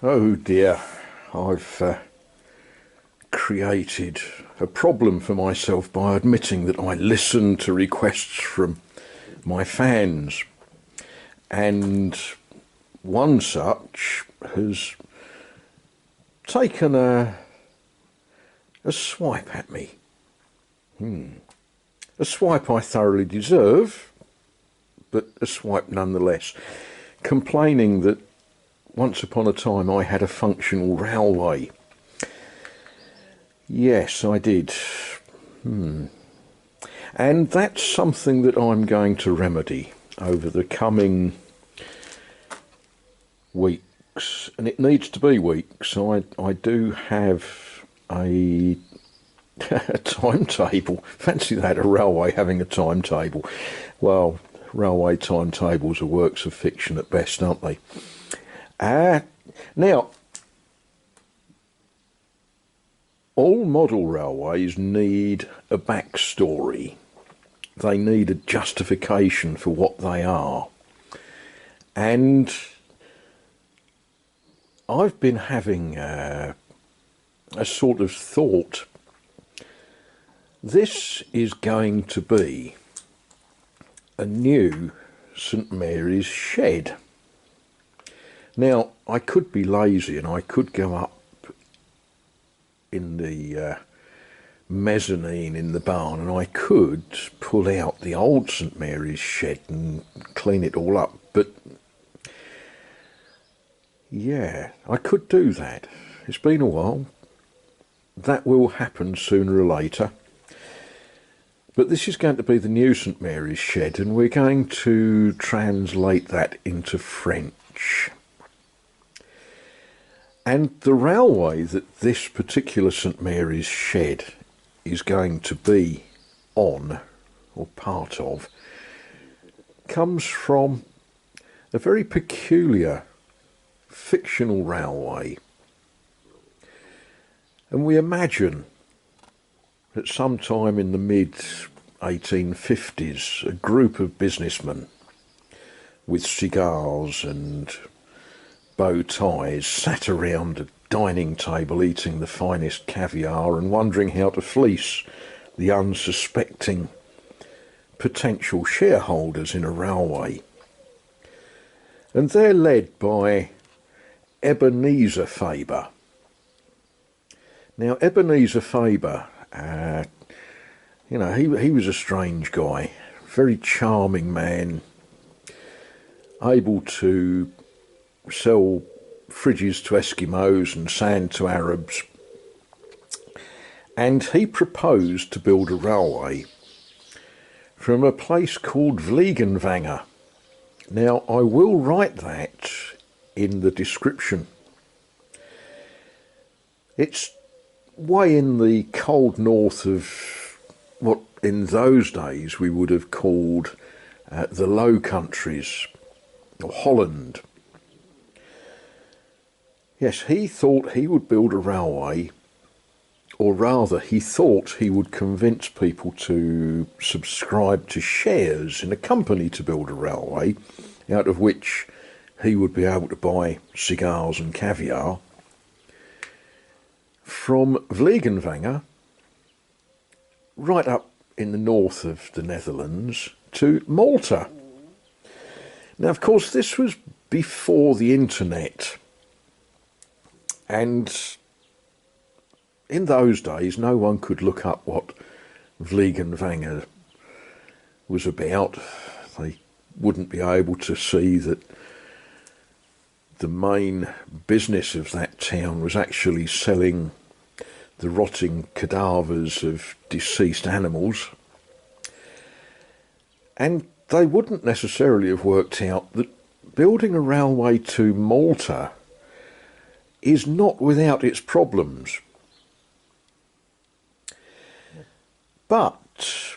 Oh dear, I've created a problem for myself by admitting that I listen to requests from my fans, and one such has taken a swipe at me. A swipe I thoroughly deserve, but a swipe nonetheless, complaining that once upon a time I had a functional railway. Yes, I did. And that's something that I'm going to remedy over the coming weeks. And it needs to be weeks. I do have a timetable. Fancy that, a railway having a timetable. Well, railway timetables are works of fiction at best, aren't they? Now, all model railways need a backstory. They need a justification for what they are. And I've been having a sort of thought. This is going to be a new St Mary's shed. Now, I could be lazy and I could go up in the mezzanine in the barn and I could pull out the old St Mary's shed and clean it all up. But yeah, I could do that. It's been a while. That will happen sooner or later. But this is going to be the new St Mary's shed, and we're going to translate that into French. And the railway that this particular St Mary's shed is going to be on, or part of, comes from a very peculiar fictional railway. And we imagine at some time in the mid-1850s, a group of businessmen with cigars and bow ties sat around a dining table eating the finest caviar and wondering how to fleece the unsuspecting potential shareholders in a railway. And they're led by Ebenezer Faber. Now, Ebenezer Faber, he was a strange guy, very charming man, able to sell fridges to Eskimos and sand to Arabs. And he proposed to build a railway from a place called Vliegenvangers. Now, I will write that in the description. It's way in the cold north of what in those days we would have called the Low Countries, or Holland. Yes, he thought he would build a railway, or rather he thought he would convince people to subscribe to shares in a company to build a railway, out of which he would be able to buy cigars and caviar. From Vliegenvangers, right up in the north of the Netherlands, to Malta. Now, of course, this was before the internet. And in those days, no one could look up what Vliegenvangers was about. They wouldn't be able to see that the main business of that town was actually selling the rotting cadavers of deceased animals. And they wouldn't necessarily have worked out that building a railway to Malta is not without its problems. But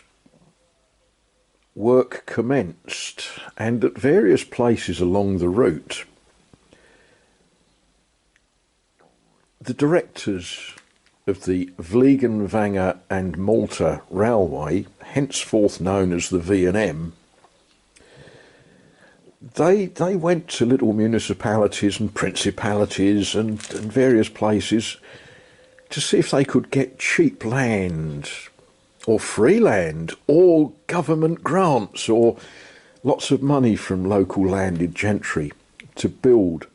work commenced, and at various places along the route, the directors of the Vliegenvangers and Malta Railway, henceforth known as the V&M, they went to little municipalities and principalities and various places to see if they could get cheap land or free land or government grants or lots of money from local landed gentry to build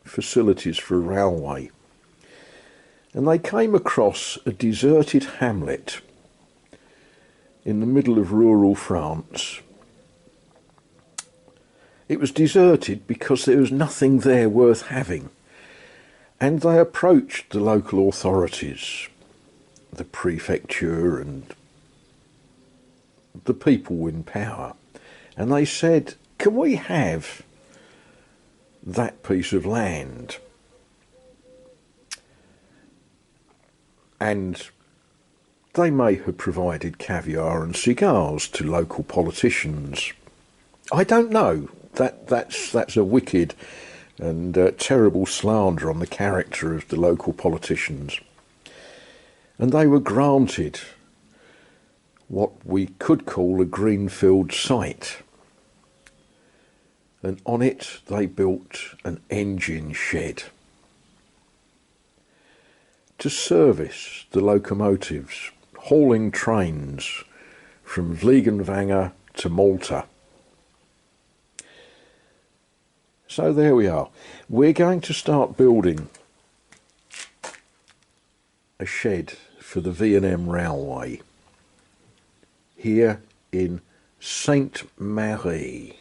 facilities for a railway. And they came across a deserted hamlet in the middle of rural France. It was deserted because there was nothing there worth having. And they approached the local authorities, the prefecture and the people in power. And they said, can we have that piece of land? And they may have provided caviar and cigars to local politicians. I don't know. That's a wicked and terrible slander on the character of the local politicians. And they were granted what we could call a greenfield site. And on it they built an engine shed to service the locomotives hauling trains from Vliegenvangers to Malta. So there we are. We're going to start building a shed for the V&M Railway here in Sainte Marie.